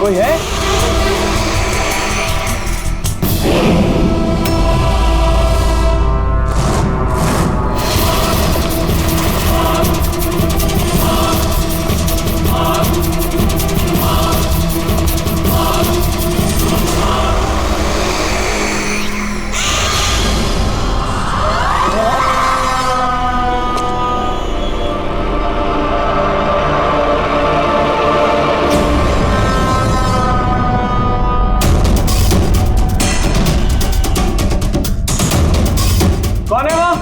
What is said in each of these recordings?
कोई है? कौन है वहाँ?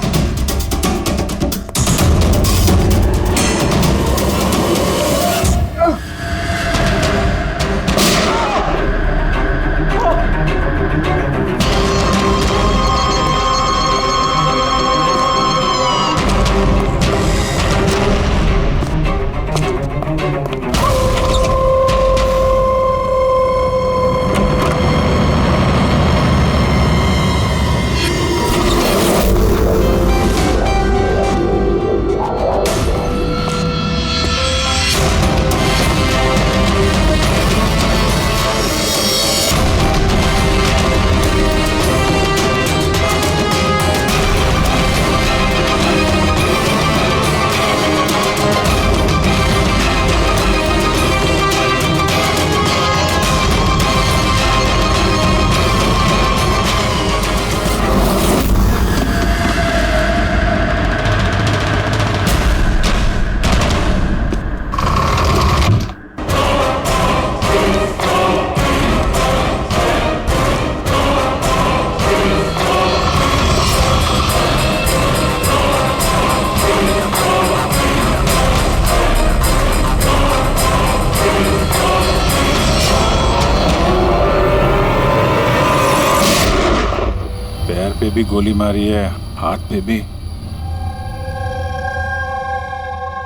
पैर पे भी गोली मारी है, हाथ पे भी।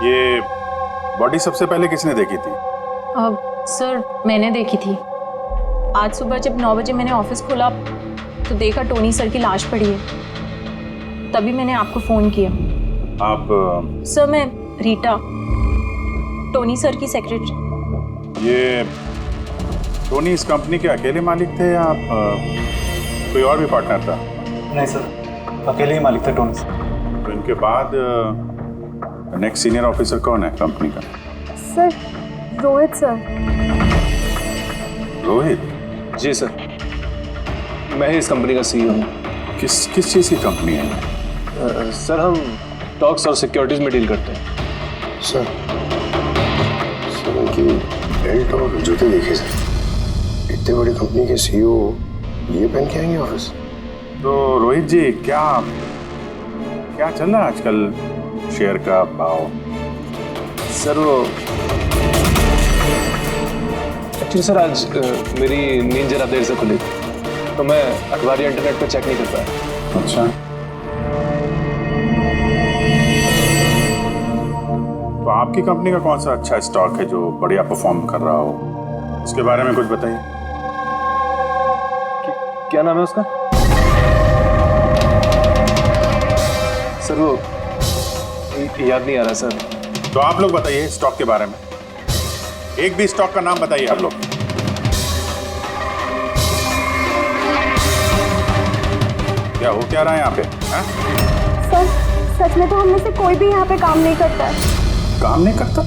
ये बॉडी सबसे पहले किसने देखी थी? सर मैंने देखी थी। आज सुबह जब 9 बजे मैंने ऑफिस खोला तो देखा टोनी सर की लाश पड़ी है। तभी मैंने आपको फोन किया। आप? सर मैं रीटा, टोनी सर की सेक्रेटरी। ये टोनी इस कंपनी के अकेले मालिक थे या आप कोई और भी पार्टनर था? नहीं सर, अकेले ही मालिक थे टोनी सर। तो इनके बाद नेक्स्ट सीनियर ऑफिसर कौन है कंपनी का? Sir Rohit sir. रोहित? जी सर, मैं ही इस कंपनी का सीईओ हूँ। किस चीज़ की कंपनी है? सर हम टॉक्स और सिक्योरिटीज में डील करते हैं। सर उनकी बेल्ट और जूते देखिए सर। इतनी बड़ी कंपनी के सीईओ ये पहन के आएंगे ऑफिस? तो रोहित जी, क्या चल रहा है आजकल शेयर का भाव? सर वो एक्चुअली सर आज मेरी नींद जरा देर से खुली तो मैं अखबार या इंटरनेट पर चेक नहीं कर पाया। अच्छा, तो आपकी कंपनी का कौन सा अच्छा स्टॉक है जो बढ़िया परफॉर्म कर रहा हो? उसके बारे में कुछ बताइए। क्या नाम है उसका? सर वो याद नहीं आ रहा सर। तो आप लोग बताइए स्टॉक के बारे में। एक भी स्टॉक का नाम बताइए आप लोग। क्या हो क्या रहा है यहाँ पे? सर सच में तो हम में से कोई भी यहाँ पे काम नहीं करता है। काम नहीं करता?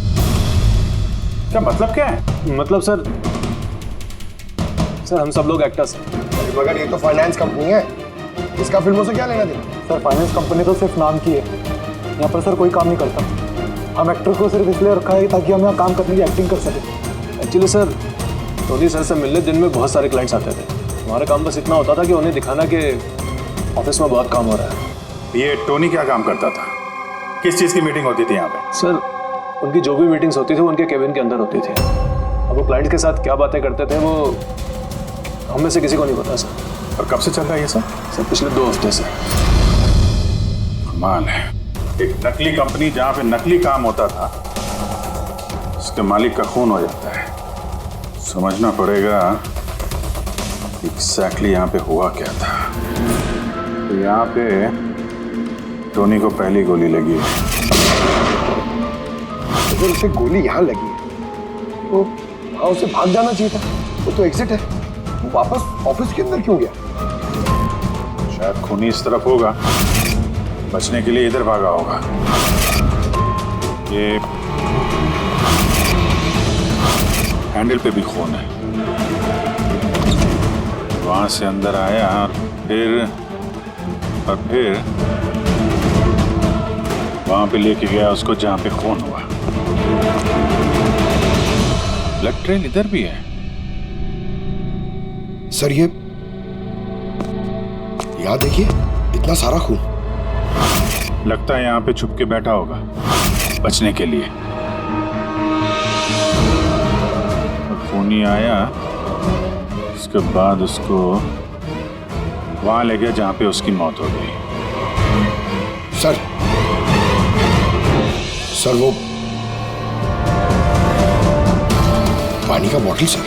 क्या मतलब क्या है? मतलब सर हम सब लोग एक्टर्स हैं। मगर ये तो फाइनेंस कंपनी है, इसका फिल्मों से क्या लेना देना? सर फाइनेंस कंपनी तो सिर्फ नाम की है, यहाँ पर सर कोई काम नहीं करता। हम एक्टर को सिर्फ इसलिए रखा है ताकि हम यहाँ काम करने की एक्टिंग कर सकें। एक्चुअली सर टोनी सर से मिलने दिन में बहुत सारे क्लाइंट्स आते थे। हमारा काम बस इतना होता था कि उन्हें दिखाना कि ऑफिस में बहुत काम हो रहा है। ये टोनी क्या काम करता था? किस चीज़ की मीटिंग होती थी यहाँ पे? सर उनकी जो भी मीटिंग्स होती थी वो उनके केबिन के अंदर होती थी। अब वो क्लाइंट्स के साथ क्या बातें करते थे वो हम में से किसी को नहीं पता सर। और कब से चल रहा है ये सब? सर पिछले 2 हफ्ते से। कमाल है, एक नकली कंपनी जहाँ पे नकली काम होता था उसके मालिक का खून हो जाता है। समझना पड़ेगा एग्जैक्टली यहाँ पे हुआ क्या था। तो यहाँ पे टोनी को पहली गोली लगी। अगर उसे गोली यहाँ लगी तो हाँ, उसे भाग जाना चाहिए था। वो तो एग्जिट है, वो वापस ऑफिस के अंदर क्यों गया? शायद खूनी इस तरफ होगा, बचने के लिए इधर भागा होगा। ये हैंडल पे भी खून है। वहां से अंदर आया फिर वहां पे लेके गया उसको जहां पे खून हुआ। ब्लड ट्रेल इधर भी है। सर ये यहाँ देखिए, इतना सारा खून। लगता है यहाँ पे छुप के बैठा होगा बचने के लिए। खूनी आया, उसके बाद उसको वहां ले गया जहां पे उसकी मौत हो गई। सर वो पानी का बॉटल सर,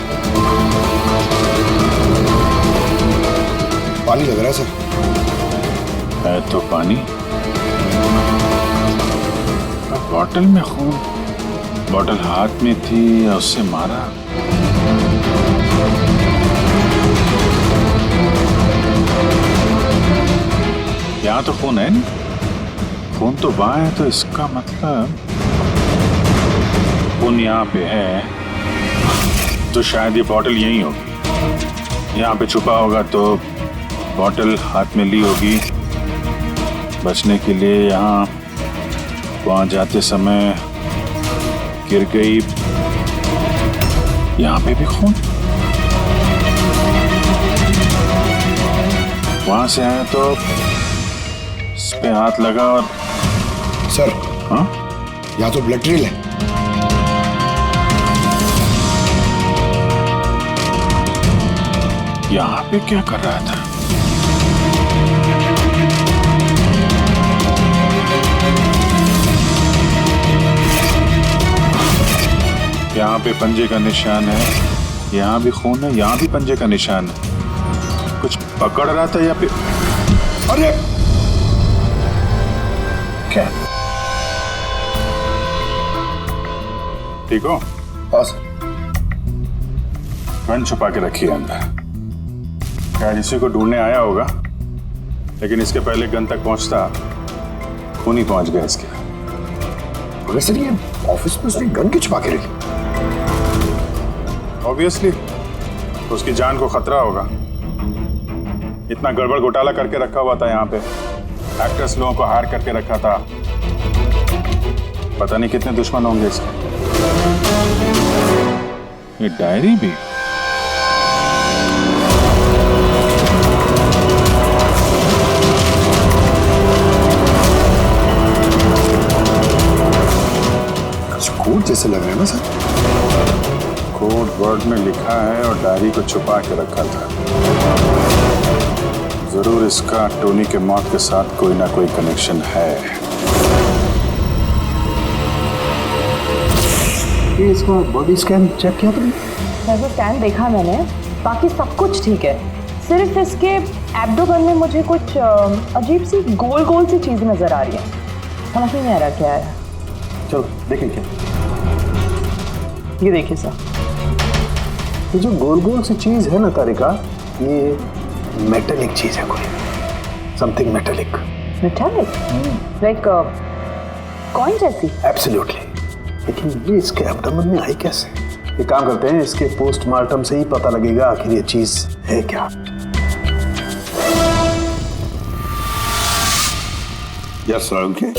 पानी लग रहा है सर। है तो पानी, बॉटल में खून। बॉटल हाथ में थी या उससे मारा? यहाँ तो खून है नहीं, खून तो वहां है, तो इसका मतलब खून यहाँ पे है तो शायद ये बॉटल यहीं होगी। यहाँ पे छुपा होगा तो बॉटल हाथ में ली होगी बचने के लिए। यहाँ वहां जाते समय गिर गई। यहाँ पे भी खून। वहां से आया तो इस पे हाथ लगा और सर हाँ, यहाँ तो ब्लड ट्रेल है। यहाँ पे क्या कर रहा था? यहाँ पे पंजे का निशान है, यहाँ भी खून है, यहाँ भी पंजे का निशान है। कुछ पकड़ रहा था या फिर? अरे क्या? ठीक हो? बस गन छुपा के रखी है अंदर। शायद इसी को ढूंढने आया होगा, लेकिन इसके पहले गन तक पहुंचता खून ही पहुंच गया इसके। मगर सर ये ऑफिस में उसने गन क्यों छुपा के रखी? ऑब्वियसली उसकी जान को खतरा होगा। इतना गड़बड़ घोटाला करके रखा हुआ था यहाँ पे, एक्टर्स लोगों को हायर करके रखा था। पता नहीं कितने दुश्मन होंगे इसके। ये डायरी भी। कुछ कोड जैसे लग रहा है ना सर। कोड वर्ड में लिखा है और डायरी को छुपा के रखा था। जरूर इसका टोनी के मौत के साथ कोई ना कोई कनेक्शन है। ये इसका बॉडी स्कैन चेक किया तुमने? वैसे स्कैन देखा मैंने, बाकी सब कुछ ठीक है। सिर्फ इसके एब्डोमेन में मुझे कुछ अजीब सी गोल गोल सी चीज़ नज़र आ रही है। समझ नहीं आ रहा क्या है। चलो देखें क्या। ये देखिए सर, ये जो गोल गोल सी चीज है ना तारिका, ये मेटेलिक चीज है कोई, something metallic. Metallic like coin जैसी। एब्सोल्युटली। लेकिन ये इसके एब्डोमेन में आई कैसे? ये काम करते हैं, इसके पोस्टमार्टम से ही पता लगेगा आखिर ये चीज है क्या? यार सालुंखे,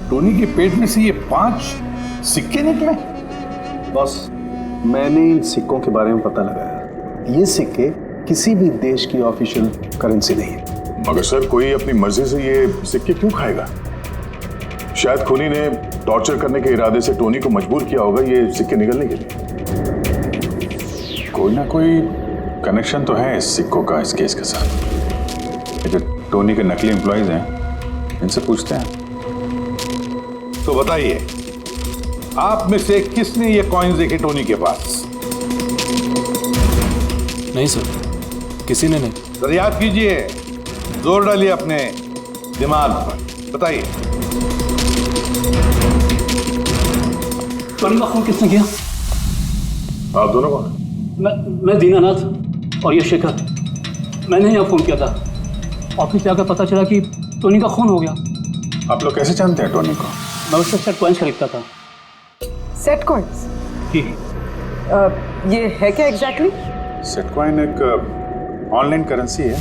टोनी के पेट में से ये 5 सिक्के निकले। बॉस, मैंने इन सिक्कों के बारे में पता लगाया। ये सिक्के किसी भी देश की ऑफिशियल करेंसी नहीं है। मगर सर, कोई अपनी मर्जी से ये सिक्के क्यों खाएगा? शायद खूनी ने टॉर्चर करने के इरादे से टोनी को मजबूर किया होगा ये सिक्के निकलने के लिए। कोई ना कोई कनेक्शन तो है इस सिक्कों का इस केस के साथ। ये जो टोनी के नकली एम्प्लॉइज हैं, इनसे पूछते हैं। तो बताइए, आप में से किसने ये कॉइन्स देखे टोनी के पास? नहीं सर, किसी ने नहीं। सर याद कीजिए, जोर डालिए अपने दिमाग पर, बताइए। टोनी का खून किसने किया? आप दोनों कौन? मैं दीनानाथ और ये शेखर। मैंने यहाँ फ़ोन किया था। ऑफिस जाकर पता चला कि टोनी का खून हो गया। आप लोग कैसे जानते हैं टोनी को? मैं उससे सेट कॉइन्स खरीदता था। Set coins? जी। ये है क्या एग्जैक्टली? सेटकॉइन एक ऑनलाइन करेंसी है।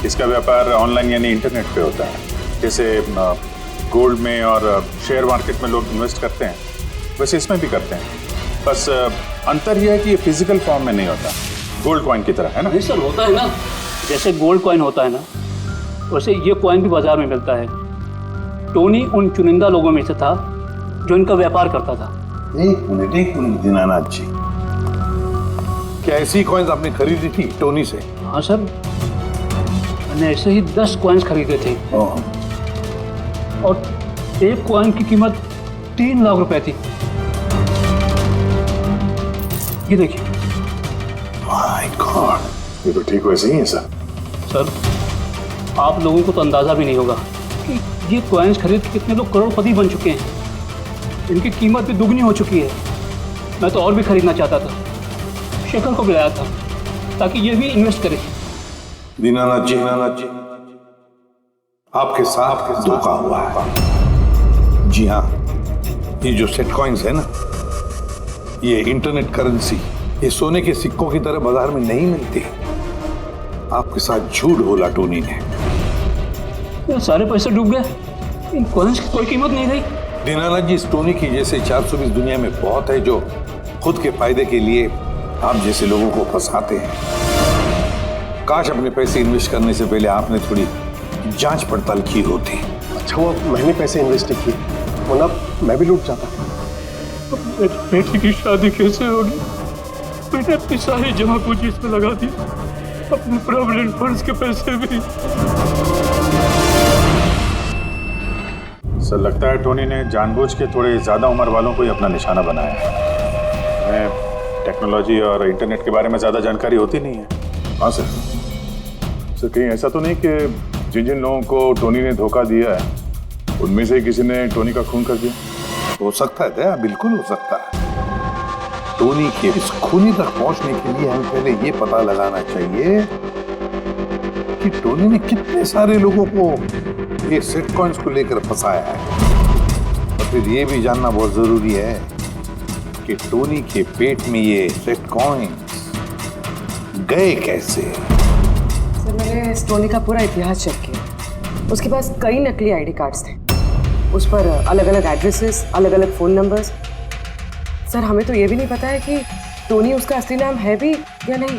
इसका व्यापार ऑनलाइन यानी इंटरनेट पे होता है। जैसे गोल्ड में और शेयर मार्केट में लोग इन्वेस्ट करते हैं, वैसे इसमें भी करते हैं। बस अंतर यह है कि ये फिजिकल फॉर्म में नहीं होता, गोल्ड कॉइन की तरह, है ना? नहीं सर, होता है ना, जैसे गोल्ड कॉइन होता है ना, वैसे ये कॉइन भी बाजार में मिलता है। टोनी उन चुनिंदा लोगों में से था जो इनका व्यापार करता था। एक मिनट दीनानाथ जी, क्या ऐसी कॉइन्स आपने खरीदी थी टोनी से? हाँ सर, मैंने ऐसे ही 10 कॉइन्स खरीदे थे और एक कॉइन की कीमत 3 लाख रुपए थी। ये देखिए। माय गॉड, ये तो ठीक वैसे ही है सर। सर, आप लोगों को तो अंदाजा भी नहीं होगा कि ये कॉइन्स खरीद के कितने लोग करोड़पति बन चुके हैं। इनकी कीमत भी दुगनी हो चुकी है। मैं तो और भी खरीदना चाहता था, शेखर को बुलाया था ताकि ये भी इन्वेस्ट करे। दीनानाथ जी, आपके साथ धोखा हुआ है। जी हाँ, ये जो सेट कॉइन्स है ना, ये इंटरनेट करेंसी, ये सोने के सिक्कों की तरह बाजार में नहीं मिलती। आपके साथ झूठ बोला टोनी ने। ये सारे पैसे डूब गए, इन कॉइन्स की कोई कीमत नहीं रही। दीनानाथ जी, इस टोनी की जैसे 420 दुनिया में बहुत है जो खुद के फायदे के लिए आप जैसे लोगों को फंसाते हैं। काश अपने पैसे इन्वेस्ट करने से पहले आपने थोड़ी जांच पड़ताल की होती। अच्छा वो मैंने पैसे इन्वेस्ट किए, वरना मैं भी लूट जाता। बेटी की शादी कैसे होगी? मैंने अपनी सारी जमा पूंजी इसमें लगा दी, अपने प्रोविडेंट फंड्स के पैसे भी। सर, लगता है टोनी ने जानबूझ के थोड़े ज़्यादा उम्र वालों को ही अपना निशाना बनाया है। हमें टेक्नोलॉजी और इंटरनेट के बारे में ज़्यादा जानकारी होती नहीं है। हाँ सर। सर, कहीं ऐसा तो नहीं कि जिन जिन लोगों को टोनी ने धोखा दिया है उनमें से किसी ने टोनी का खून कर दिया? हो सकता है दया, बिल्कुल हो सकता है। टोनी के इस खूनी तक पहुंचने के लिए हमें पहले ये पता लगाना चाहिए कि टोनी ने कितने सारे लोगों को ये सेट कॉइन्स को लेकर फंसाया है। और फिर ये भी जानना बहुत जरूरी है कि टोनी के पेट में ये सेट कॉइन्स गए कैसे। सर, मैंने इस टोनी का पूरा इतिहास चेक किया। उसके पास कई नकली आईडी कार्ड्स थे, उस पर अलग अलग एड्रेसेस, अलग अलग फ़ोन नंबर्स। सर, हमें तो ये भी नहीं पता है कि टोनी उसका असली नाम है भी या नहीं।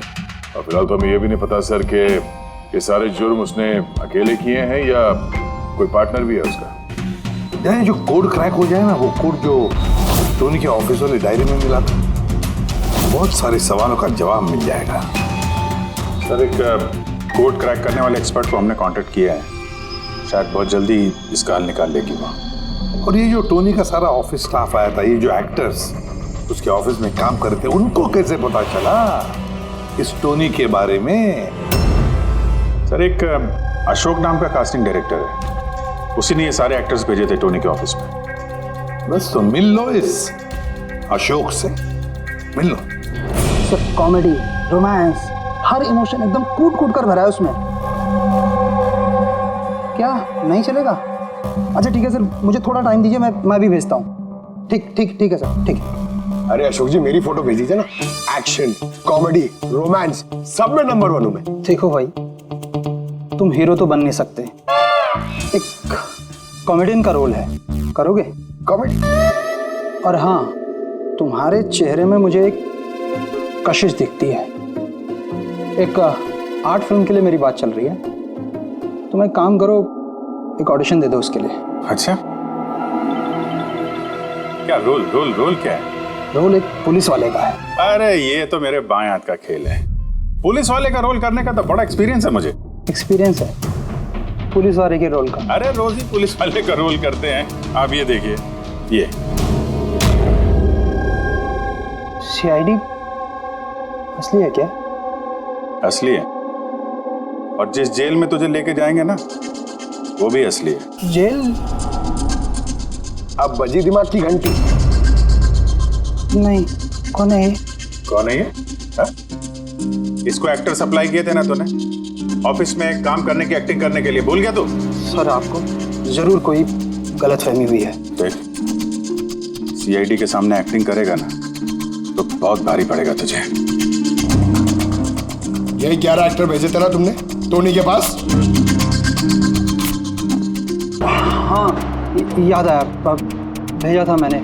फिलहाल तो हमें ये भी नहीं पता सर कि ये सारे जुर्म उसने अकेले किए हैं या कोई पार्टनर भी है उसका। यानी जो कोड क्रैक हो जाए ना, वो कोड जो टोनी के ऑफिस वाले डायरी में मिला था, बहुत सारे सवालों का जवाब मिल जाएगा। सर, एक कोड क्रैक करने वाले एक्सपर्ट को हमने कांटेक्ट किया है, शायद बहुत जल्दी इसका हल निकाल लेगी वो। और ये जो टोनी का सारा ऑफिस स्टाफ आया था, ये जो एक्टर्स उसके ऑफिस में काम करते, उनको कैसे पता चला इस टोनी के बारे में? सर, एक अशोक नाम का कास्टिंग डायरेक्टर है, उसी ने ये सारे एक्टर्स भेजे थे टोनी के ऑफिस में। बस तो मिल लो इस अशोक से, मिल लो। सर, कॉमेडी, रोमांस, हर इमोशन एकदम कूट कूट कर भरा है उसमें। क्या नहीं चलेगा? अच्छा ठीक है सर, मुझे थोड़ा टाइम दीजिए, मैं भी भेजता हूँ। ठीक है सर, ठीक है। अरे अशोक जी, मेरी फोटो भेज दीजिए ना। एक्शन, कॉमेडी, रोमांस, सब में नंबर 1 हूं मैं। देखो भाई, तुम हीरो तो बन नहीं सकते, एक कॉमेडियन का रोल है, करोगे? कॉमेडी? और हाँ, तुम्हारे चेहरे में मुझे एक कशिश दिखती है। एक आर्ट फिल्म के लिए मेरी बात चल रही है, तुम एक काम करो, एक ऑडिशन दे दो उसके लिए। अच्छा, क्या रोल क्या है? रोल एक पुलिस वाले का है। अरे ये तो मेरे बाएं हाथ का खेल है। पुलिस वाले का रोल करने का तो बड़ा एक्सपीरियंस है मुझे। एक्सपीरियंस है पुलिस वाले के रोल का? अरे रोज ही पुलिस वाले का रोल करते हैं। आप ये देखिए, ये सीआईडी असली है क्या? असली है, और जिस जेल में तुझे लेके जाएंगे ना, वो भी असली है। जेल? अब बजी दिमाग की घंटी। नहीं, कौन है? कौन है ये? हाँ? इसको एक्टर सप्लाई किए थे ना तूने ऑफिस में काम करने की, एक्टिंग करने के लिए, भूल गया तू? सर आपको जरूर कोई गलतफहमी हुई है। देख, सीआईडी के सामने एक्टिंग करेगा ना तो बहुत भारी पड़ेगा तुझे। यही 11 एक्टर भेजे थे ना तुमने टोनी के पास? हाँ याद आया, भेजा था मैंने,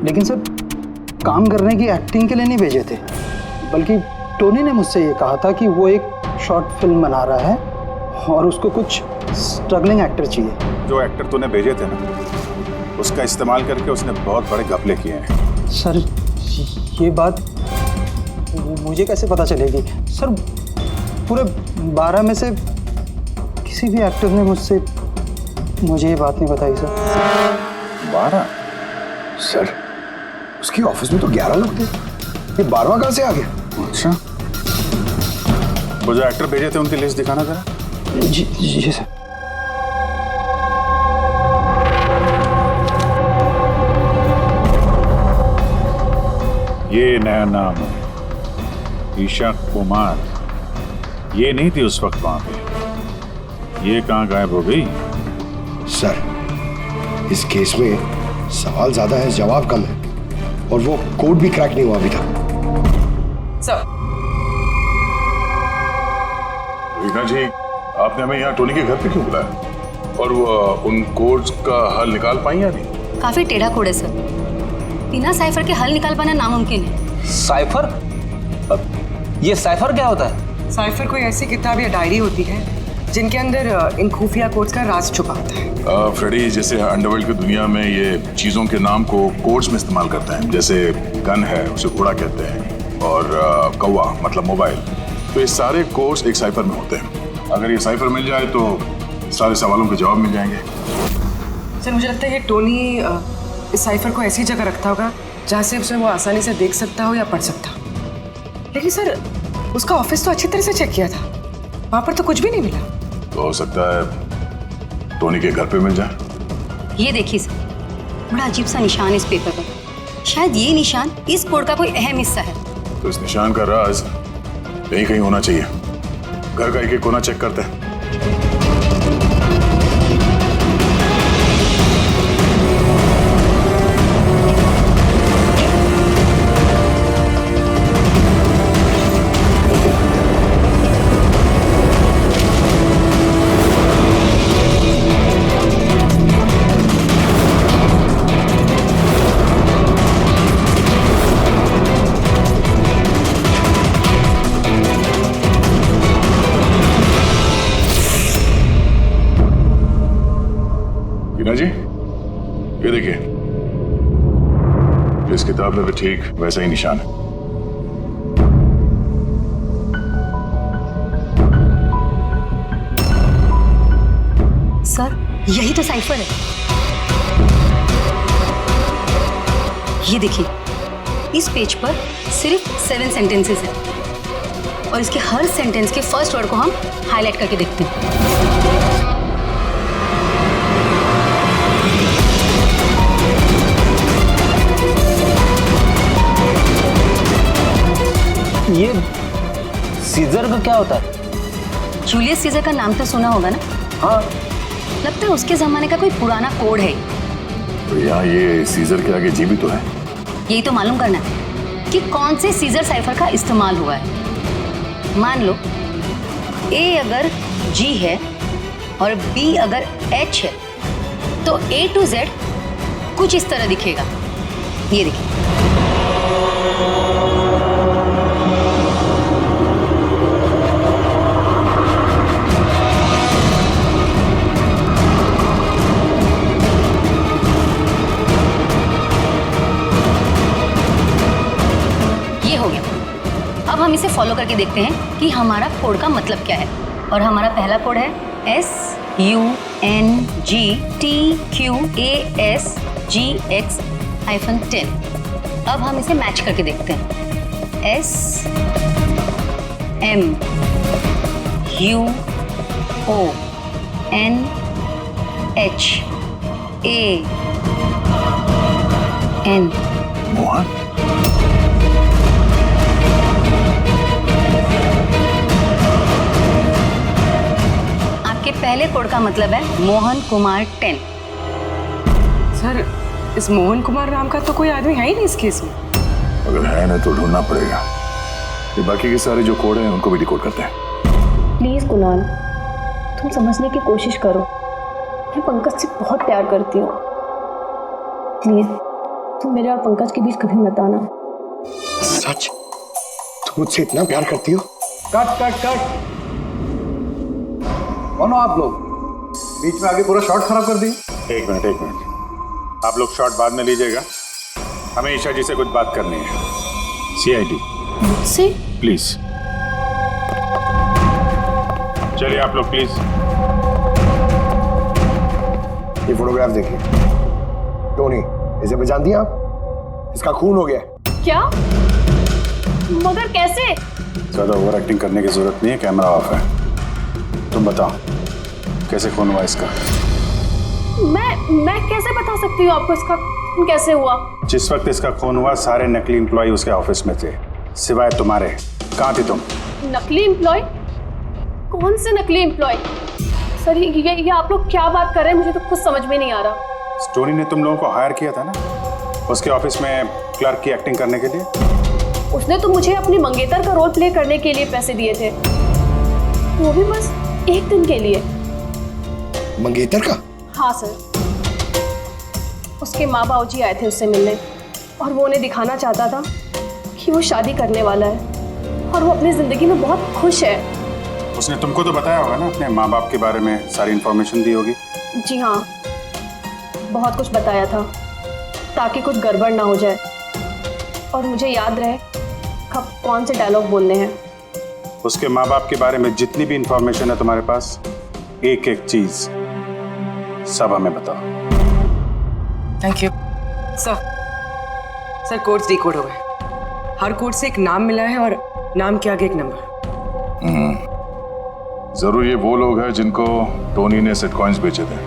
लेकिन सर काम करने की, एक्टिंग के लिए नहीं भेजे थे, बल्कि टोनी ने मुझसे ये कहा था कि वो एक शॉर्ट फिल्म बना रहा है और उसको कुछ स्ट्रगलिंग एक्टर चाहिए। जो एक्टर तूने भेजे थे ना उसका इस्तेमाल करके उसने बहुत बड़े घपले किए हैं। सर ये बात मुझे कैसे पता चलेगी? सर पूरे 12 में से किसी भी एक्टर ने मुझे ये बात नहीं बताई सर। 12? सर उसकी ऑफिस में तो 11 लोग थे, ये 12वां कहां से आ गया? अच्छा, वो जो एक्टर भेजे थे उनकी लिस्ट दिखाना जरा। जी सर। ये नया नाम है, ईशा कुमार। ये नहीं थी उस वक्त वहां पे, ये कहाँ गायब हो गई? सर इस केस में सवाल ज्यादा है, जवाब कम है, और वो कोड भी क्रैक नहीं हुआ अभी तक। सर रीना जी, आपने हमें यहाँ टोनी के घर पे क्यों बुलाया? और वो उन कोड्स का हल निकाल पाई या नहीं? काफी टेढ़ा कोड है सर, बिना साइफर के हल निकाल पाना नामुमकिन है। साइफर? ये साइफर क्या होता है? साइफर कोई ऐसी किताब या डायरी होती है जिनके अंदर इन खुफिया कोड्स का राज छुपा होता है। फ्रेडी, जैसे अंडरवर्ल्ड की दुनिया में ये चीजों के नाम को कोड्स में इस्तेमाल करते हैं, जैसे गन है उसे घोड़ा कहते हैं, और कौवा मतलब मोबाइल, तो ये सारे कोड्स एक साइफर में होते हैं। अगर ये साइफर मिल जाए तो सारे सवालों के जवाब मिल जाएंगे। सर मुझे लगता है कि टोनी इस साइफर को ऐसी जगह रखता होगा जहाँ से उसे वो आसानी से देख सकता हो या पढ़ सकता हो। लेकिन सर उसका ऑफिस तो अच्छी तरह से चेक किया था, वहाँ पर तो कुछ भी नहीं मिला। तो हो सकता है टोनी के घर पे मिल जाए। ये देखिए सर, बड़ा अजीब सा निशान इस पेपर पर, शायद ये निशान इस कोड का कोई अहम हिस्सा है। तो इस निशान का राज यहीं कहीं होना चाहिए। घर का एक कोना चेक करते हैं। रीना जी, ये देखिए, इस किताब में भी ठीक वैसा ही निशान है। सर यही तो साइफर है। ये देखिए, इस पेज पर सिर्फ 7 सेंटेंसेस हैं और इसके हर सेंटेंस के फर्स्ट वर्ड को हम हाईलाइट करके देखते हैं। ये सीजर का क्या होता है? जूलियस सीजर का नाम तो सुना होगा ना? हाँ। लगता है उसके जमाने का कोई पुराना कोड है। तो यहाँ ये सीजर के आगे जी भी तो है। यही तो मालूम करना है कि कौन से सीजर साइफर का इस्तेमाल हुआ है। मान लो ए अगर जी है और बी अगर एच है तो A to Z कुछ इस तरह दिखेगा। ये देखिए, ये हो गया। अब हम इसे फॉलो करके देखते हैं कि हमारा कोड का मतलब क्या है। और हमारा पहला कोड है SUNGTQASGX-10। अब हम इसे मैच करके देखते हैं। SMUONHAN। मोहन? कोड का मतलब है मोहन कुमार 10। सर इस मोहन कुमार नाम का तो कोई आदमी है ही नहीं इस केस में। अगर है ना तो ढूंढना पड़ेगा। ये बाकी के सारे जो कोड हैं उनको भी डिकोड करते हैं। प्लीज़ कुणाल, तुम समझने की कोशिश करो। मैं पंकज से बहुत प्यार करती हूँ। प्लीज़ तुम मेरे और पंकज के बीच कभी मत आना। सच? तुम मुझसे इतना प्यार करती हो? Cut cut cut. कौन हो आप लोग? बीच में आगे पूरा शॉट खराब कर दिए। एक मिनट, आप लोग शॉट बाद में लीजिएगा। हमें ईशा जी से कुछ बात करनी है। CID मुझसे? प्लीज चलिए आप लोग प्लीज। ये फोटोग्राफ देखिए। टोनी, इसे पहचान दिया आप? इसका खून हो गया। क्या? मगर कैसे? ज्यादा ओवर एक्टिंग करने की जरूरत नहीं है, कैमरा ऑफ है। तुम बताओ कैसे खून हुआ इसका? मैं कैसे बता सकती हूँ आपको इसका खून कैसे हुआ? जिस वक्त इसका खून हुआ सारे नकली एम्प्लॉय उसके ऑफिस में थे, सिवाय तुम्हारे। कहाँ थी तुम? नकली एम्प्लॉय? कौन से नकली एम्प्लॉय? सर ये आप लोग क्या बात कर रहे हैं? मुझे तो कुछ समझ में नहीं आ रहा। टोनी ने तुम लोगों को हायर किया था ना उसके ऑफिस में क्लर्क की एक्टिंग करने के लिए। उसने तो मुझे अपनी मंगेतर का रोल प्ले करने के लिए पैसे दिए थे, वो भी बस एक दिन के लिए। मंगेतर का? हाँ सर, उसके माँ बाबूजी आए थे उससे मिलने और वो उन्हें दिखाना चाहता था कि वो शादी करने वाला है और वो अपनी जिंदगी में बहुत खुश है। उसने तुमको तो बताया होगा ना अपने माँ बाप के बारे में, सारी इन्फॉर्मेशन दी होगी। जी हाँ, बहुत कुछ बताया था ताकि कुछ गड़बड़ ना हो जाए और मुझे याद रहे कब कौन से डायलॉग बोलने हैं। उसके माँ बाप के बारे में जितनी भी इंफॉर्मेशन है तुम्हारे पास, एक एक चीज सब हमें बताओ। Thank you sir. Codes decode हो गए। हर कोड से एक नाम मिला है और नाम के आगे एक नंबर। जरूर ये वो लोग हैं जिनको टोनी ने सेट कॉइन्स बेचे थे,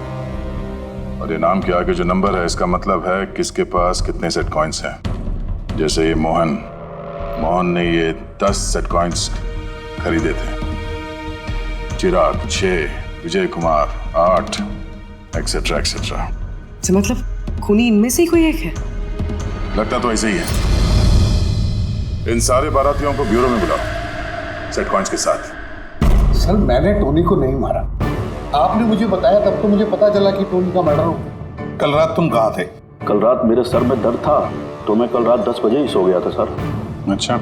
और ये नाम के आगे जो नंबर है इसका मतलब है किसके पास कितने सेट कॉइन्स हैं। जैसे ये मोहन ने ये 10 सेट कॉइन्स खरीदे थे, चिराग 6, विजय कुमार 8, एक्सेट्रा एक्सेट्रा। मतलब खूनी इनमें से ही कोई एक है? लगता तो ऐसे ही है। इन सारे बारातियों को ब्यूरो में बुलाओ सेट कॉइन्स के साथ। सर मैंने टोनी को नहीं मारा, आपने मुझे बताया तब तो मुझे पता चला कि टोनी का मर्डर हो गया। कल रात तुम कहाँ थे? कल रात मेरे सर में दर्द था तो मैं कल रात 10 बजे ही सो गया था सर। अच्छा,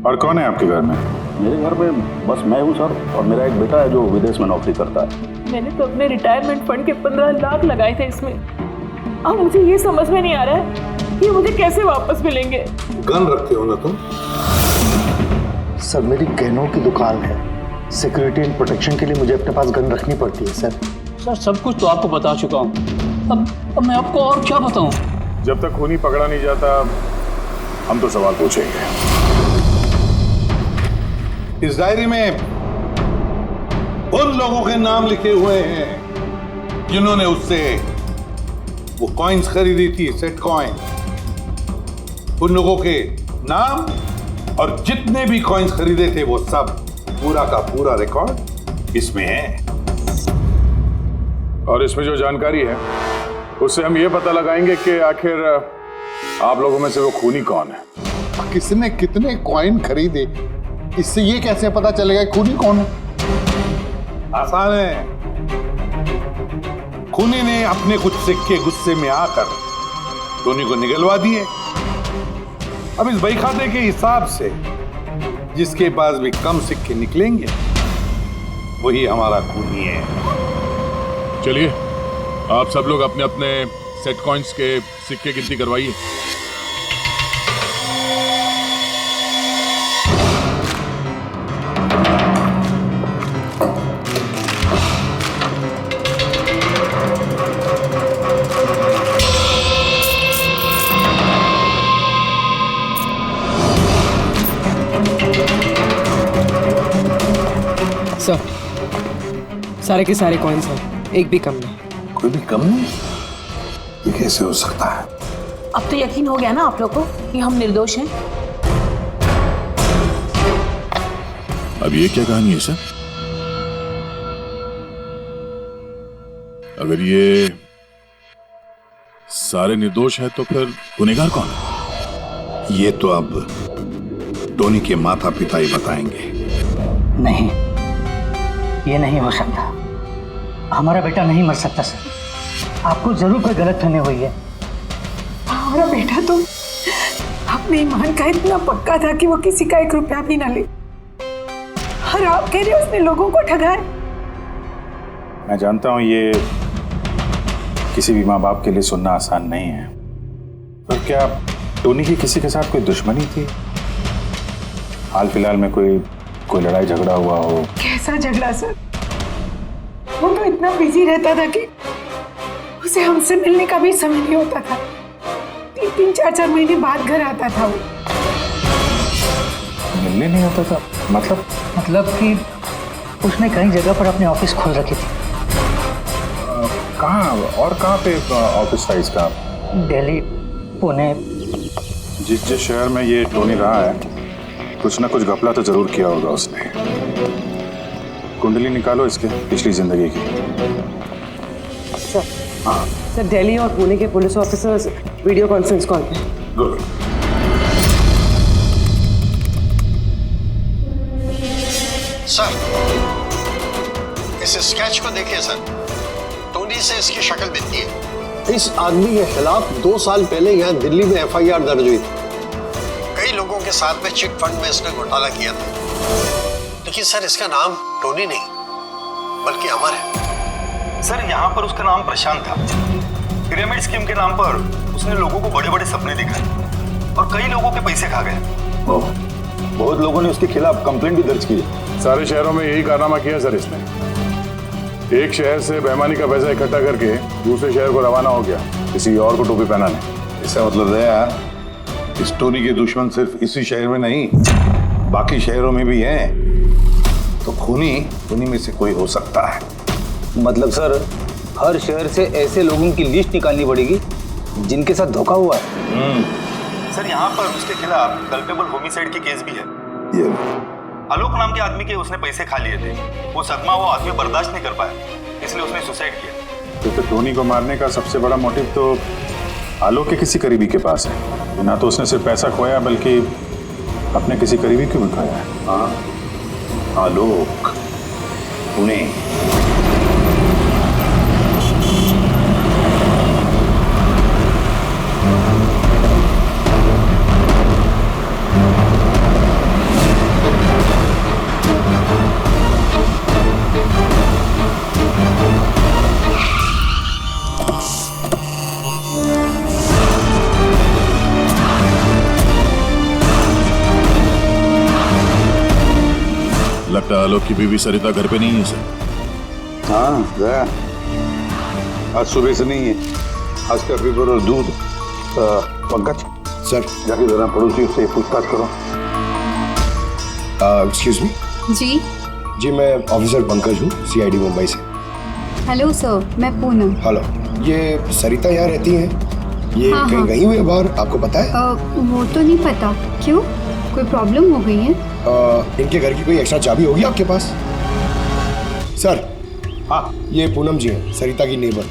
और कौन है आपके घर में? मेरे घर में बस मैं हूँ सर, और मेरा एक बेटा है जो विदेश में नौकरी करता है। मैंने तो अपने रिटायरमेंट फंड के 15 लाख लगाए थे इसमें। अब मुझे ये समझ में नहीं आ रहा है कि मुझे कैसे वापस मिलेंगे। गन रखते हो ना तुम? सर मेरी गहनों की दुकान है, सिक्योरिटी एंड प्रोटेक्शन के लिए मुझे अपने पास गन रखनी पड़ती है सर। सर सब कुछ तो आपको बता चुका हूँ, अब मैं आपको और क्या बताऊँ? जब तक खूनी पकड़ा नहीं जाता हम तो सवाल पूछेंगे। इस डायरी में उन लोगों के नाम लिखे हुए हैं जिन्होंने उससे वो कॉइन्स खरीदी थी, सेट कॉइन। उन लोगों के नाम और जितने भी कॉइन्स खरीदे थे वो सब, पूरा का पूरा रिकॉर्ड इसमें है। और इसमें जो जानकारी है उससे हम ये पता लगाएंगे कि आखिर आप लोगों में से वो खूनी कौन है। किसने कितने कॉइन खरीदे, इससे ये कैसे पता चलेगा खूनी कौन है? आसान है। खूनी ने अपने कुछ सिक्के गुस्से में आकर टोनी को निगलवा दिए। अब इस बही खाते के हिसाब से जिसके पास भी कम सिक्के निकलेंगे वही हमारा खूनी है। चलिए आप सब लोग अपने अपने सेट कॉइन्स के सिक्के गिनती करवाइए। सर सारे के सारे कॉइन्स हैं, एक भी कम नहीं। कोई भी कम नहीं? ये कैसे हो सकता है? अब तो यकीन हो गया ना आप लोग को कि हम निर्दोष हैं। अब ये क्या कहानी है सर? अगर ये सारे निर्दोष है तो फिर गुनहगार कौन है? ये तो अब टोनी के माता पिता ही बताएंगे। नहीं, ये नहीं हो सकता। हमारा बेटा नहीं मर सकता सर। आपको जरूर कोई गलतफहमी हुई है। हमारा बेटा तो अपने ईमान का इतना पक्का था कि वो किसी का 1 रुपया भी ना ले, और आप कह रहे हो उसने लोगों को ठगाया। मैं जानता हूं ये किसी भी माँ बाप के लिए सुनना आसान नहीं है, पर क्या टोनी की किसी के साथ कोई दुश्मनी थी? हाल फिलहाल में कोई लड़ाई झगड़ा हुआ हो? कैसा झगड़ा सर? वो तो इतना बिजी रहता था कि उसे हमसे मिलने का भी समय नहीं होता था। 3-3, 4-4 महीने बाद घर आता था वो। मिलने नहीं आता था? मतलब कि उसने कई जगह पर अपने ऑफिस खोल रखी थी। कहाँ और कहाँ पे ऑफिस था इसका? दिल्ली, पुणे। जिस शहर में ये टोनी रहा है, कुछ ना कुछ घपला तो जरूर किया होगा उसने। कुंडली निकालो इसके पिछली जिंदगी की। सर दिल्ली और पुणे के police officers video conference call पे। गुड। सर, इस स्केच को देखिए सर। टोनी से इसकी शक्ल मिलती है। इस आदमी के खिलाफ 2 साल पहले यहाँ दिल्ली में FIR दर्ज हुई थी। कई लोगों के साथ में चिट फंड में इसने घोटाला किया था, लेकिन सर इसका नाम टोनी नहीं बल्कि अमर है। सर यहाँ पर उसका नाम प्रशांत था। पिरामिड स्कीम के नाम पर उसने लोगों को बड़े बड़े सपने दिखाए और कई लोगों के पैसे खा गए। बहुत लोगों ने उसके खिलाफ कंप्लेंट भी दर्ज की। सारे शहरों में यही कारनामा किया सर इसने। एक शहर से बेईमानी का पैसा इकट्ठा करके दूसरे शहर को रवाना हो गया किसी और को टोपी पहनाने। इसका मतलब है यार, इस टोनी के दुश्मन सिर्फ इसी शहर में नहीं, बाकी शहरों में भी हैं। तो खूनी में से कोई हो सकता है। मतलब सर, हर शहर से ऐसे लोगों की लिस्ट निकालनी पड़ेगी जिनके साथ धोखा हुआ है। सर यहाँ पर उसके खिलाफ कल्पेबल होमिसाइड की केस भी है। ये आलोक नाम के आदमी के उसने पैसे खा लिए थे। वो सदमा वो आदमी बर्दाश्त नहीं कर पाया, इसलिए उसने सुसाइड किया। तो टोनी को मारने का सबसे बड़ा मोटिव तो आलोक के किसी करीबी के पास है। ना तो उसने सिर्फ पैसा खोया बल्कि अपने किसी करीबी को भी खोया है। हाँ, आलोक, पुणे। लगता है आलोक की बीवी सरिता घर पे नहीं है सर। हाँ गया, आज सुबह से नहीं है। आज का पेपर और दूध। पंकज सर, जाके जरा पड़ोसियों से पूछताछ करो। Excuse me. जी, मैं ऑफिसर पंकज हूँ, CID मुंबई से। हेलो सर, मैं पूनम। हेलो, ये सरिता यहाँ रहती हैं? ये हाँ, कहीं हाँ। गई हुई है बाहर, आपको पता है? वो तो नहीं पता। क्यों, कोई प्रॉब्लम हो गई है? इनके घर की कोई एक्स्ट्रा चाबी होगी आपके पास? सर, हाँ, ये पूनम जी हैं, सरिता की नेबर।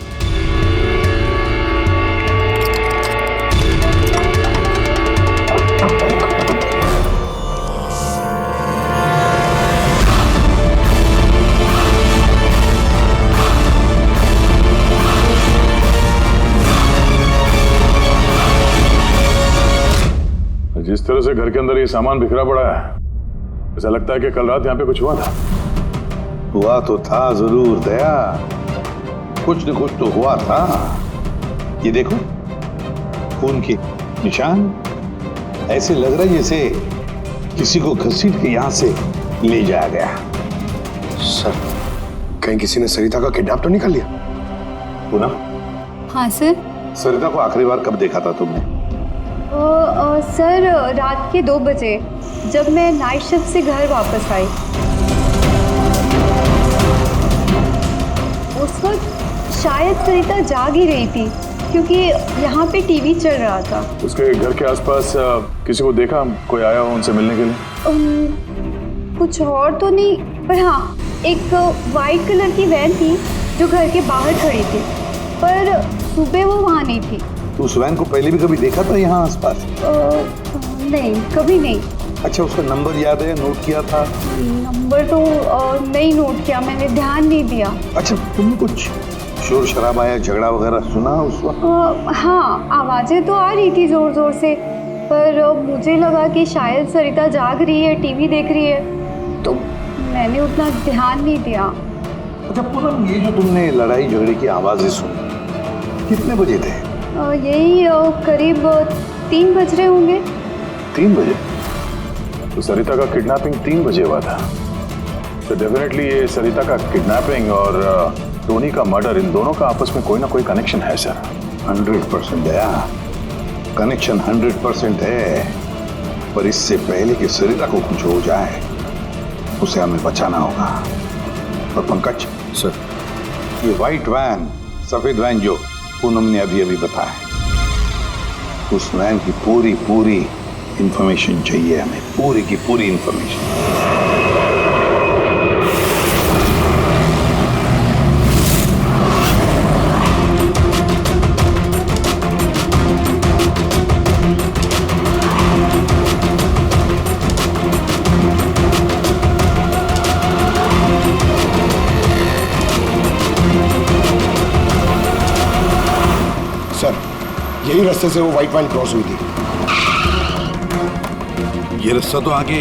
जिस तरह से घर के अंदर ये सामान बिखरा पड़ा है, ऐसा लगता है कि कल रात यहाँ पे कुछ हुआ था। हुआ तो था जरूर दया, कुछ न कुछ तो हुआ था। ये देखो, खून के निशान। ऐसे लग रहा है जैसे किसी को घसीट के यहाँ से ले जाया गया। सर, कहीं किसी ने सरिता का किडनैप तो नहीं कर लिया? पूनम, हाँ सर। सरिता को आखिरी बार कब देखा था तुमने? सर, रात के 2 बजे जब मैं नाइट शिफ्ट से घर वापस आई। उस वक्त शायद सरिता जाग ही रही थी क्योंकि यहाँ पे टीवी चल रहा था। उसके घर के आसपास किसी को देखा, कोई आया हो उनसे मिलने के लिए? कुछ और तो नहीं, पर हाँ, एक वाइट कलर की वैन थी जो घर के बाहर खड़ी थी, पर सुबह वो वहाँ नहीं थी। तो उस वैन को पहले भी कभी देखा था यहाँ आसपास? नहीं, कभी नहीं। अच्छा, उसका नंबर याद है, नोट किया था? नंबर तो नहीं नोट किया, मैंने ध्यान नहीं दिया। अच्छा, तुमने कुछ शोर शराबा या झगड़ा वगैरह सुना उस वक्त? हाँ, आवाज़ें तो आ रही थी ज़ोर ज़ोर से, पर मुझे लगा कि शायद सरिता जाग रही है, टीवी देख रही है, तो मैंने उतना ध्यान नहीं दिया। अच्छा पूनम, ये जो तुमने लड़ाई झगड़े की आवाज़ें सुनी, कितने बजे थे? यही करीब 3 बज रहे होंगे। 3 बजे? तो सरिता का किडनैपिंग 3 बजे हुआ था। तो डेफिनेटली ये सरिता का किडनैपिंग और टोनी का मर्डर, इन दोनों का आपस में कोई ना कोई कनेक्शन है सर। 100% दया, कनेक्शन 100% है, पर इससे पहले कि सरिता को कुछ हो जाए उसे हमें बचाना होगा। और पंकज सर, ये व्हाइट वैन, सफेद वैन जो पूनम ने अभी अभी बताया, उस वैन की पूरी इंफॉर्मेशन चाहिए हमें, पूरी की पूरी इंफॉर्मेशन। सर, यही रास्ते से वो व्हाइट वैन क्रॉस हुई थी। ये रास्ता तो आगे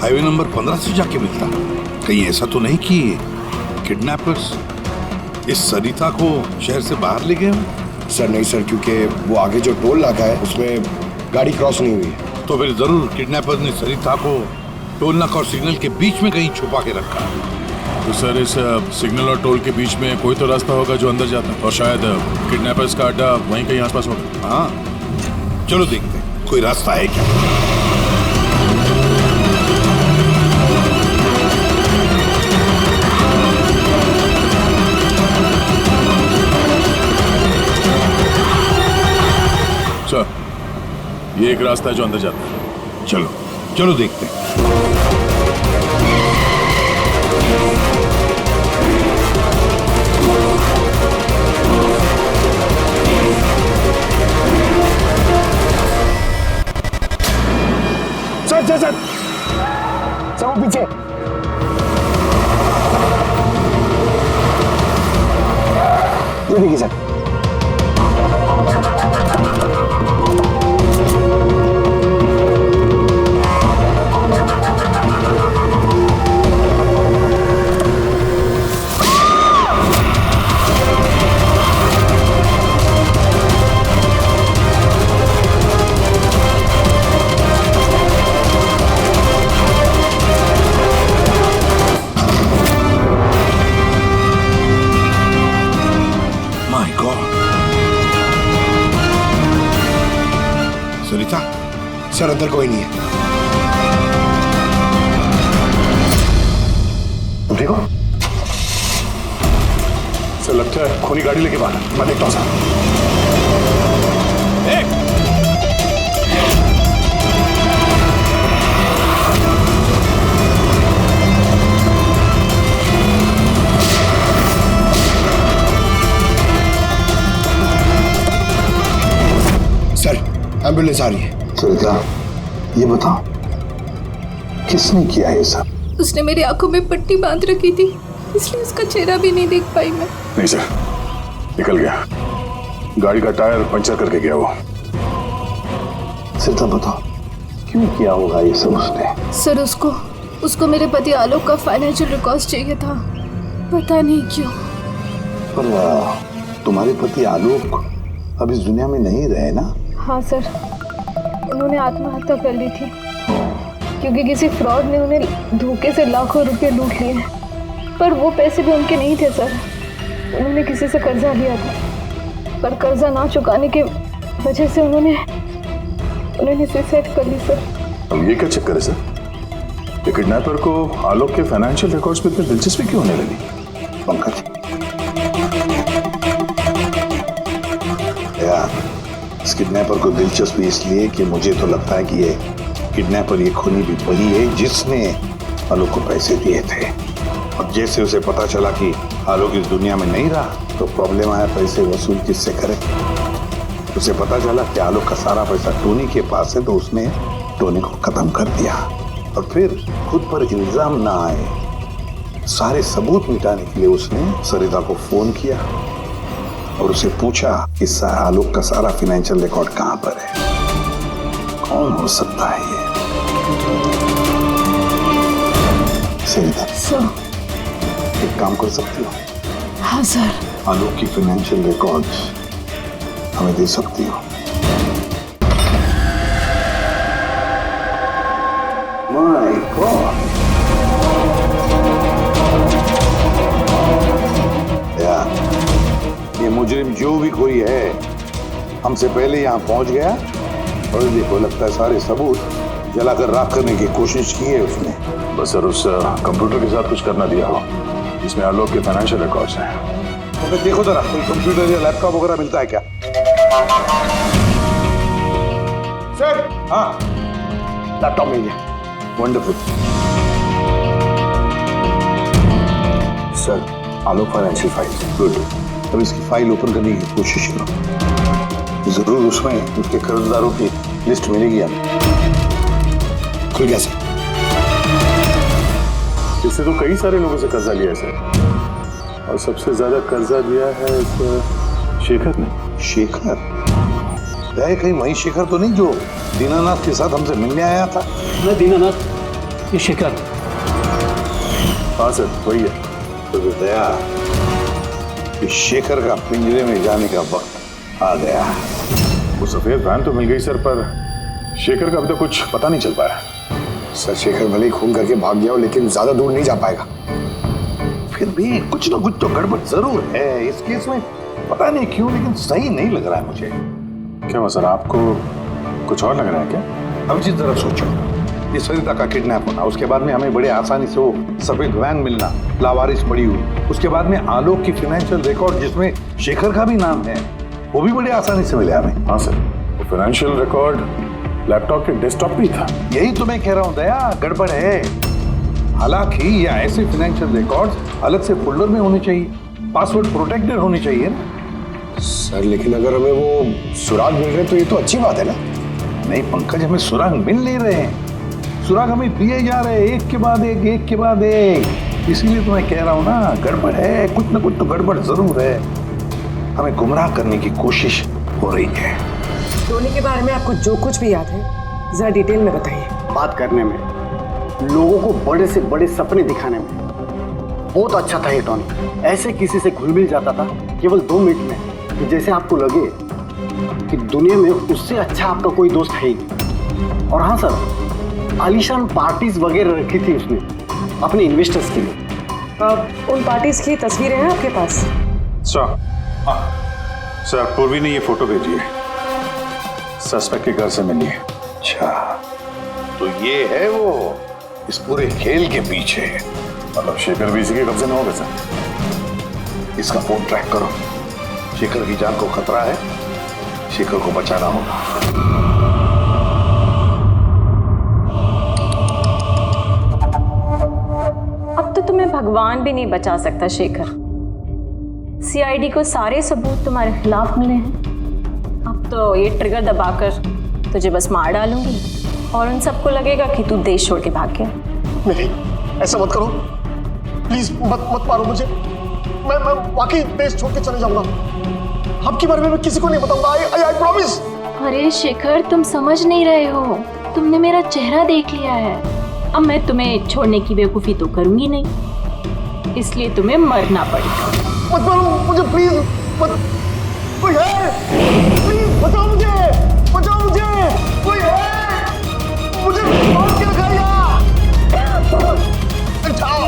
हाईवे नंबर 15 से जाके मिलता। कहीं ऐसा तो नहीं कि किडनैपर्स इस सरिता को शहर से बाहर ले गए? सर नहीं सर, क्योंकि वो आगे जो टोल नाका है उसमें गाड़ी क्रॉस नहीं हुई। तो फिर जरूर किडनैपर्स ने सरिता को टोल नाका और सिग्नल के बीच में कहीं छुपा के रखा। तो सर, इस सिग्नल और टोल के बीच में कोई तो रास्ता होगा जो अंदर जाता है, और शायद किडनैपर्स का अड्डा वहीं कहीं आसपास होगा। हाँ, चलो देखते हैं कोई रास्ता है क्या। सर, ये एक रास्ता है जो अंदर जाता है। चलो देखते हैं। सर, वो पीछे। ये देखिए सर। सरिता, सर अंदर कोई नहीं है। तुम ठीक हो? सर लगता है खूनी गाड़ी लेके बाहर। मैं देखता हूँ सर। सर, एम्बुलेंस आ रही है। सरिता, ये बताओ किसने किया ये सब? उसने मेरी आंखों में पट्टी बांध रखी थी, इसलिए उसका चेहरा भी नहीं देख पाई मैं। नहीं सर, निकल गया। गाड़ी का टायर पंचर करके गया वो। सरिता बताओ, क्यों किया होगा ये सब उसने? सर, उसको मेरे पति आलोक का फाइनेंशियल रिकॉर्ड चाहिए था, पता नहीं क्यों। पर तुम्हारे पति आलोक अब इस दुनिया में नहीं रहे ना? हाँ सर, उन्होंने आत्महत्या कर ली थी क्योंकि किसी फ्रॉड ने उन्हें धोखे से लाखों रुपए लूट लिए। पर वो पैसे भी उनके नहीं थे सर, उन्होंने किसी से कर्जा लिया था, पर कर्जा ना चुकाने की वजह से उन्होंने सुसाइड कर ली सर। अब ये क्या चक्कर है सर? ये किडनैपर को आलोक के फाइनेंशियल रिकॉर्ड्स पे इतनी दिलचस्पी क्यों होने लगी? पंकज, यार इस किडनैपर को दिलचस्पी इसलिए कि मुझे तो लगता है कि ये किडनैपर, ये खूनी भी वही है जिसने आलोक को पैसे दिए थे और जैसे उसे पता चला कि आलोक इस दुनिया में नहीं रहा तो प्रॉब्लम आया, पैसे वसूल किससे करे। उसे पता चला कि आलोक का सारा पैसा टोनी के पास है, तो उसने टोनी को खत्म कर दिया और फिर खुद पर इल्जाम ना आए सारे सबूत मिटाने के लिए उसने सरिता को फोन किया और उसे पूछा कि आलोक का सारा फाइनेंशियल रिकॉर्ड कहां पर है। कौन हो सकता है ये? सरिता सर, एक काम कर सकती हो? हाँ सर। आलोक की फाइनेंशियल रिकॉर्ड्स हमें दे सकती हो? माय गॉड, ये मुजरिम जो भी कोई है हमसे पहले यहाँ पहुंच गया और देखो लगता है सारे सबूत जलाकर राख करने की कोशिश की है उसने। बस सर उस कंप्यूटर के साथ कुछ करना दिया हो जिसमें आलोक के फाइनेंशियल रिकॉर्ड्स हैं। तो देखो जरा कोई कंप्यूटर या लैपटॉप वगैरह मिलता है क्या? सर हाँ, लैपटॉप मिल गया। वंडरफुल। सर आलोक फाइनेंशियल फाइल। गुड। अब इसकी फाइल ओपन करने की कोशिश करो, जरूर उसमें उसके कर्जदारों की लिस्ट मिलेगी हमें। खुल गया सर। इससे तो कई सारे लोगों से कर्जा लिया है सर, और सबसे ज्यादा कर्जा दिया है शेखर ने। शेखर? कहीं वही शेखर तो नहीं जो दीनानाथ के साथ हमसे मिलने आया था? मैं दीनानाथ, ये शेखर। हाँ सर वही है। तो दया, इस शेखर का पिंजरे में जाने का वक्त आ गया। वो सफेद वैन तो मिल गई सर, पर शेखर का अभी तक कुछ पता नहीं चल पाया। सर शेखर भले ही खून करके भाग गया हो लेकिन ज्यादा दूर नहीं जा पाएगा। फिर भी कुछ ना कुछ तो गड़बड़ जरूर है इस केस में, पता नहीं क्यों लेकिन सही नहीं लग रहा है मुझे। क्या हुआ सर, आपको कुछ और लग रहा है क्या? अब जिस तरह सोचो, ये सरिता का किडनैप होना, उसके बाद में हमें बड़े आसानी से वो सफेद वैन मिलना लावारिस पड़ी हुई, उसके बाद में आलोक की फाइनेंशियल रिकॉर्ड जिसमें शेखर का भी नाम है वो भी बड़े आसानी से मिले हमें। हाँ सर, वो फाइनेंशियल रिकॉर्ड लैपटॉप के डेस्कटॉप पे था। यही तो मैं कह रहा हूँ दया, गड़बड़ है। हालांकि ये ऐसे फाइनेंशियल रिकॉर्ड्स अलग से फोल्डर में होने चाहिए, पासवर्ड प्रोटेक्टेड होने चाहिए ना। सर लेकिन अगर हमें वो सुराग मिल रहे तो ये तो अच्छी बात है ना। नहीं पंकज, हमें सुराग मिल नहीं रहे हैं, सुराग हमें दिए जा रहे हैं एक के बाद एक, एक के बाद एक। इसीलिए तो मैं कह रहा हूँ ना, गड़बड़ है, कुछ ना कुछ तो गड़बड़ जरूर है। हमें गुमराह करने की कोशिश हो रही है। टोनी के बारे में आपको जो कुछ भी याद है जरा डिटेल में बताइए। बात करने में, लोगों को बड़े से बड़े सपने दिखाने में बहुत अच्छा था ये टोनी। ऐसे किसी से घुल मिल जाता था केवल 2 मिनट में कि जैसे आपको लगे कि दुनिया में उससे अच्छा आपका कोई दोस्त है ही नहीं। और हाँ सर, आलीशान पार्टीज वगैरह रखी थी उसने अपने इन्वेस्टर्स के लिए। उन पार्टीज की तस्वीरें हैं आपके पास? सर पूर्वी ने ये फोटो भेजी है, सस्पेक्ट के घर से मिली है। अच्छा, तो ये है वो इस पूरे खेल के पीछे। मतलब शेखर भी इसी के कब्जे में होगा सर। इसका फोन ट्रैक करो, शेखर की जान को खतरा है, शेखर को बचाना होगा। अब तो तुम्हें भगवान भी नहीं बचा सकता शेखर। सीआईडी को सारे सबूत तुम्हारे खिलाफ मिले हैं। अब तो ये ट्रिगर दबाकर तुझे बस मार डालूंगी और उन सबको लगेगा कि तू देश छोड़ के भाग गया। नहीं, ऐसा मत करो प्लीज, मत मारो मुझे। मैं वाकई देश छोड़ के चले जाऊंगा। आपके बारे में मैं किसी को नहीं बताऊंगा। I promise. अरे शेखर, तुम समझ नहीं रहे हो, तुमने मेरा चेहरा देख लिया है। अब मैं तुम्हें छोड़ने की बेवकूफ़ी तो करूंगी नहीं, इसलिए तुम्हें मरना पड़ेगा। मत मारो मुझे प्लीज, मत। कोई है? प्लीज बचाओ मुझे, बचाओ मुझे, कोई है? मुझे मार के रखाइए। बचाओ।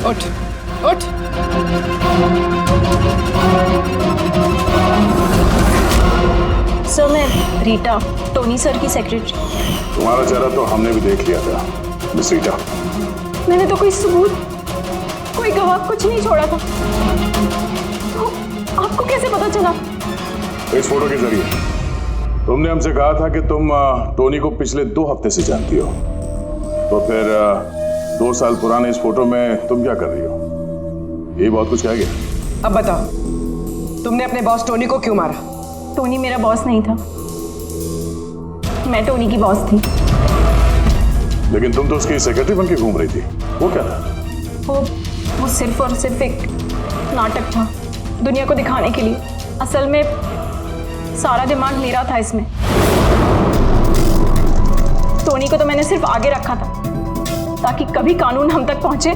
उठ उठ। सर मैं रीटा, टोनी सर की सेक्रेटरी। तुम्हारा चेहरा तो हमने भी देख लिया था मिस रीटा। मैंने तो कोई सबूत, कोई गवाह कुछ नहीं छोड़ा था। तो आपको कैसे पता चला? इस फोटो के जरिए तुमने हमसे कहा था कि तुम टोनी को पिछले 2 हफ्ते से जानती हो, तो फिर 2 साल पुराने इस फोटो में तुम क्या कर रही हो? ये बहुत कुछ कह गया। अब बताओ, तुमने अपने बॉस टोनी को क्यों मारा? टोनी मेरा बॉस नहीं था, मैं टोनी की बॉस थी। लेकिन तुम तो उसकी सेक्रेटरी बन के घूम रही थी, वो क्या था? वो सिर्फ और सिर्फ एक नाटक था, दुनिया को दिखाने के लिए। असल में सारा दिमाग मेरा था इसमें। टोनी को तो मैंने सिर्फ आगे रखा था ताकि कभी कानून हम तक पहुंचे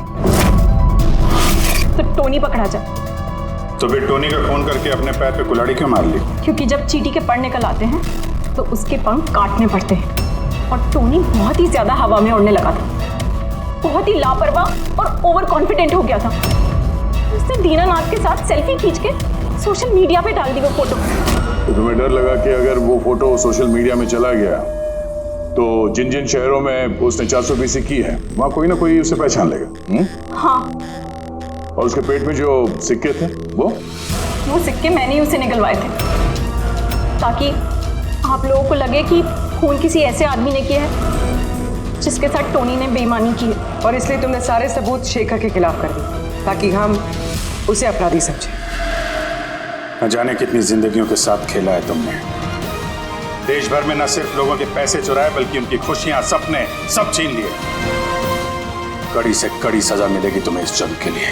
तो टोनी पकड़ा जाए। तो फिर टोनी का फोन करके अपने पैर पे कुल्हाड़ी क्यों मार ली? क्योंकि जब चींटी के पर निकल आते हैं तो उसके पंख काटने पड़ते हैं, और टोनी बहुत ही ज्यादा हवा में उड़ने लगा था, बहुत ही लापरवाह और ओवर कॉन्फिडेंट हो गया था। उसने दीनानाथ के साथ सेल्फी खींच के सोशल मीडिया पे डाल दी वो फोटो। तो तुम्हें डर लगा कि अगर वो फोटो सोशल मीडिया में चला गया तो जिन जिन शहरों में उसने 420 की है वहां कोई ना कोई उसे पहचान लेगा। हाँ। और उसके पेट में जो सिक्के थे वो सिक्के मैंने ही उसे निकलवाए थे ताकि आप लोगों को लगे कि खून किसी ऐसे आदमी ने किया है जिसके साथ टोनी ने बेईमानी की है। और इसलिए तुमने सारे सबूत शेखर के खिलाफ कर दिए ताकि हम उसे अपराधी समझें। न जाने कितनी जिंदगियों के साथ खेला है तुमने। देश भर में न सिर्फ लोगों के पैसे चुराए बल्कि उनकी खुशियां, सपने सब छीन लिए। कड़ी से कड़ी सजा मिलेगी तुम्हें इस जुर्म के लिए।